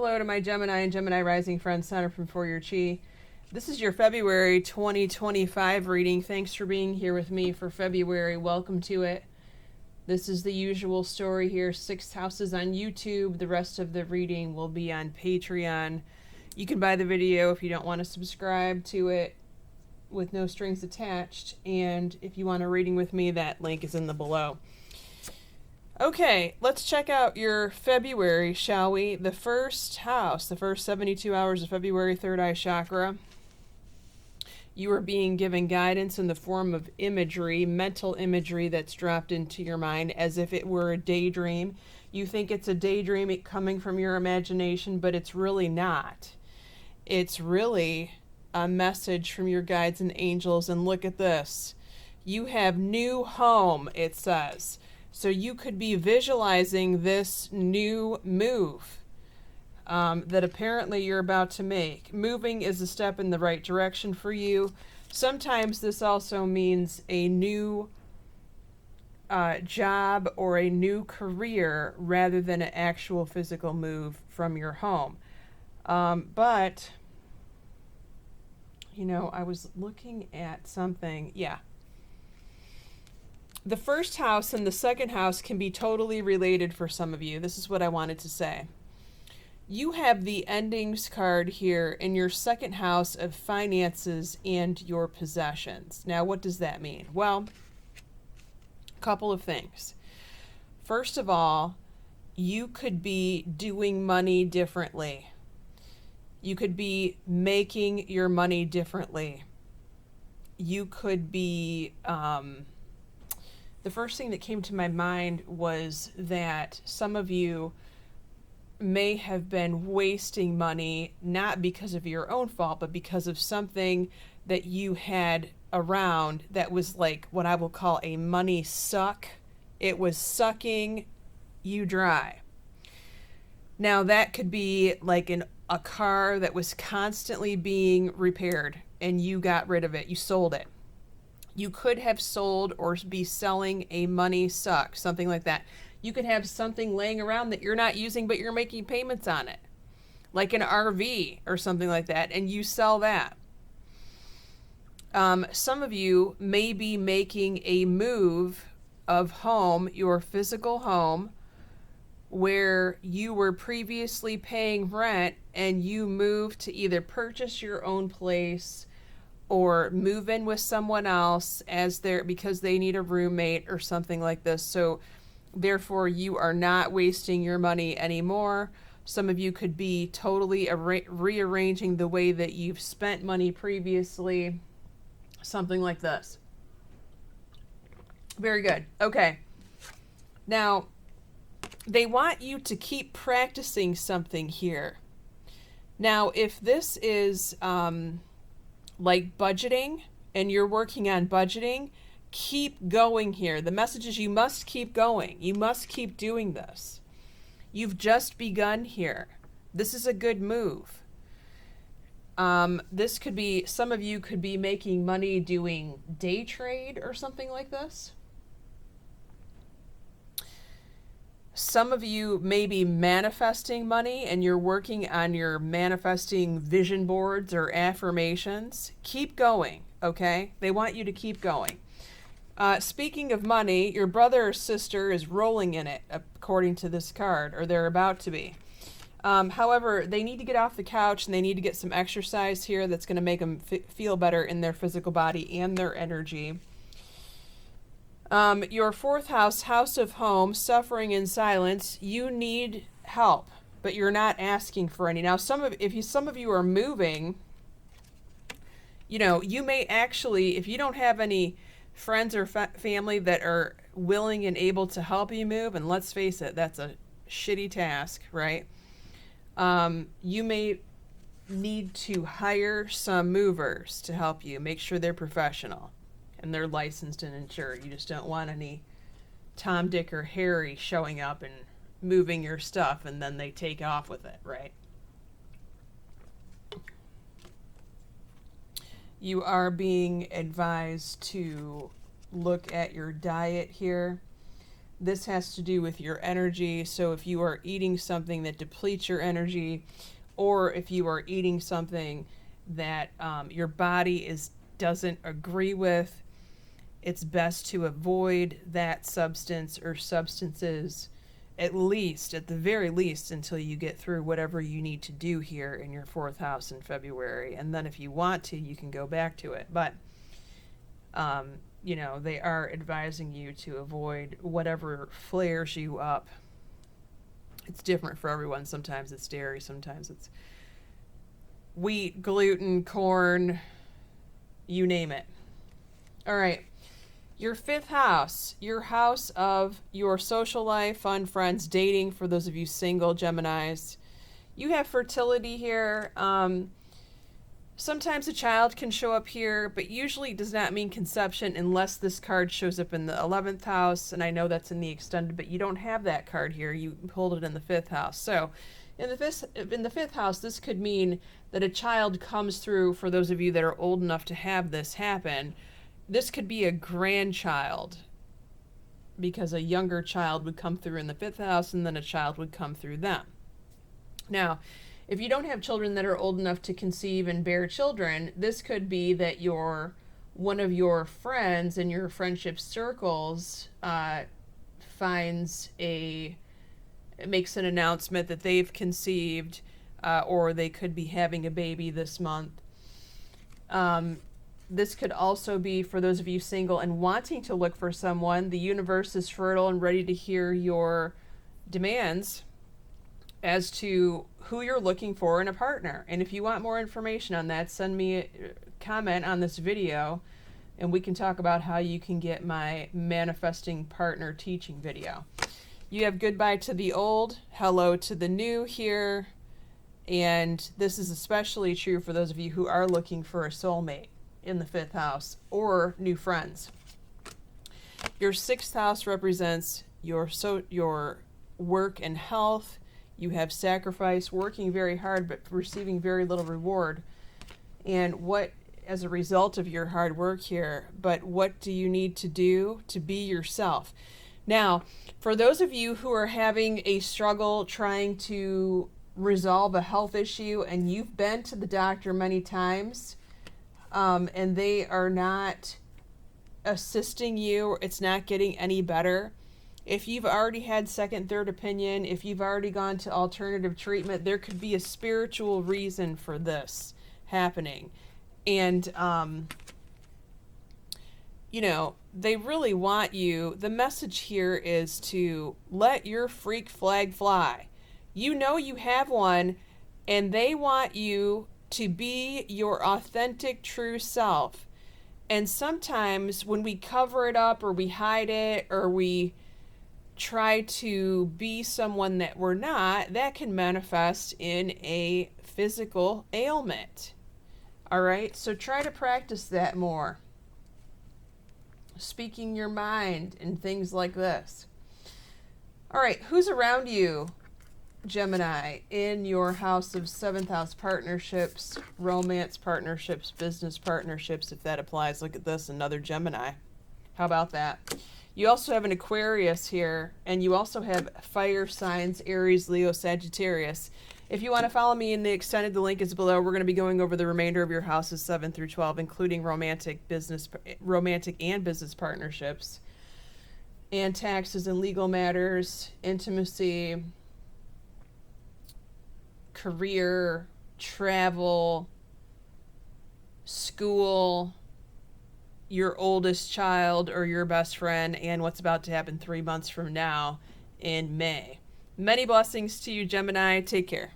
Hello to my Gemini and Gemini Rising friends, Sondra from For Your Chi. This is your February 2025 reading. Thanks for being here with me for February. Welcome to it. This is the usual story here. 6 houses on YouTube. The rest of the reading will be on Patreon. You can buy the video if you don't want to subscribe to it with no strings attached. And if you want a reading with me, that link is in the below. Okay, let's check out your February, shall we? The first house, the first 72 hours of February, third eye chakra. You are being given guidance in the form of imagery, mental imagery that's dropped into your mind as if it were a daydream. You think it's a daydream coming from your imagination, but it's really not. It's really a message from your guides and angels. And look at this. You have new home, it says. So you could be visualizing this new move that apparently you're about to make. Moving is a step in the right direction for you. Sometimes this also means a new job or a new career rather than an actual physical move from your home. But, you know, I was looking at something. Yeah. The first house and the second house can be totally related for some of you. This is what I wanted to say. You have the endings card here in your second house of finances and your possessions. Now, what does that mean? Well, a couple of things. First of all, you could be doing money differently. You could be making your money differently. You could be... the first thing that came to my mind was that some of you may have been wasting money, not because of your own fault, but because of something that you had around that was like what I will call a money suck. It was sucking you dry. Now that could be like a car that was constantly being repaired and you got rid of it. You sold it. You could have sold or be selling a money suck, something like that. You could have something laying around that you're not using, but you're making payments on it, like an RV or something like that, and you sell that. Some of you may be making a move of home, your physical home, where you were previously paying rent and you moved to either purchase your own place or move in with someone else because they need a roommate or something like this. So therefore you are not wasting your money anymore. Some of you could be totally rearranging the way that you've spent money previously. Something like this. Very good. Okay. Now, they want you to keep practicing something here. Now, if this is... like budgeting, and you're working on budgeting, keep going here. The message is you must keep going. You must keep doing this. You've just begun here. This is a good move. This could be, some of you could be making money doing day trade or something like this. Some of you may be manifesting money and you're working on your manifesting vision boards or affirmations. Keep going, okay? They want you to keep going. Speaking of money, your brother or sister is rolling in it, according to this card, or they're about to be. However, they need to get off the couch and they need to get some exercise here that's going to make them feel better in their physical body and their energy. Your fourth house, house of home, suffering in silence. You need help, but you're not asking for any. Now, some of you are moving, you know, you may actually, if you don't have any friends or family that are willing and able to help you move, and let's face it, that's a shitty task, right? You may need to hire some movers to help you. Make sure they're professional and they're licensed and insured. You just don't want any Tom, Dick, or Harry showing up and moving your stuff and then they take off with it, right? You are being advised to look at your diet here. This has to do with your energy. So if you are eating something that depletes your energy, or if you are eating something that your body doesn't agree with, it's best to avoid that substance or substances, at the very least, until you get through whatever you need to do here in your 4th house in February. And then if you want to, you can go back to it. But, they are advising you to avoid whatever flares you up. It's different for everyone. Sometimes it's dairy, sometimes it's wheat, gluten, corn, you name it. All right. Your 5th house, your house of your social life, fun, friends, dating, for those of you single Geminis. You have fertility here. Sometimes a child can show up here, but usually it does not mean conception unless this card shows up in the 11th house. And I know that's in the extended, but you don't have that card here. You pulled it in the 5th house. So in the 5th house, this could mean that a child comes through, for those of you that are old enough to have this happen. This could be a grandchild, because a younger child would come through in the 5th house and then a child would come through them. Now, if you don't have children that are old enough to conceive and bear children, this could be that one of your friends in your friendship circles makes an announcement that they've conceived, or they could be having a baby this month. This could also be, for those of you single and wanting to look for someone, the universe is fertile and ready to hear your demands as to who you're looking for in a partner. And if you want more information on that, send me a comment on this video and we can talk about how you can get my manifesting partner teaching video. You have goodbye to the old, hello to the new here. And this is especially true for those of you who are looking for a soulmate in the 5th house or new friends. Your 6th house represents your work and health. You have sacrifice, working very hard, but receiving very little reward. And as a result of your hard work here, but what do you need to do to be yourself? Now, for those of you who are having a struggle trying to resolve a health issue and you've been to the doctor many times, and they are not assisting you, it's not getting any better. If you've already had second, third opinion, if you've already gone to alternative treatment, there could be a spiritual reason for this happening. And, they really want you. The message here is to let your freak flag fly. You know you have one, and they want you to be your authentic, true self. And sometimes when we cover it up or we hide it or we try to be someone that we're not, that can manifest in a physical ailment. All right, so try to practice that more. Speaking your mind and things like this. All right, who's around you, Gemini, in your house of 7th house partnerships, romance partnerships, business partnerships, if that applies? Look at this, another Gemini. How about that? You also have an Aquarius here, and you also have fire signs, Aries, Leo, Sagittarius. If you want to follow me in the extended, the link is below. We're going to be going over the remainder of your houses 7 through 12, including romantic and business partnerships, and taxes and legal matters, intimacy, career, travel, school, your oldest child or your best friend, and what's about to happen 3 months from now in May. Many blessings to you, Gemini. Take care.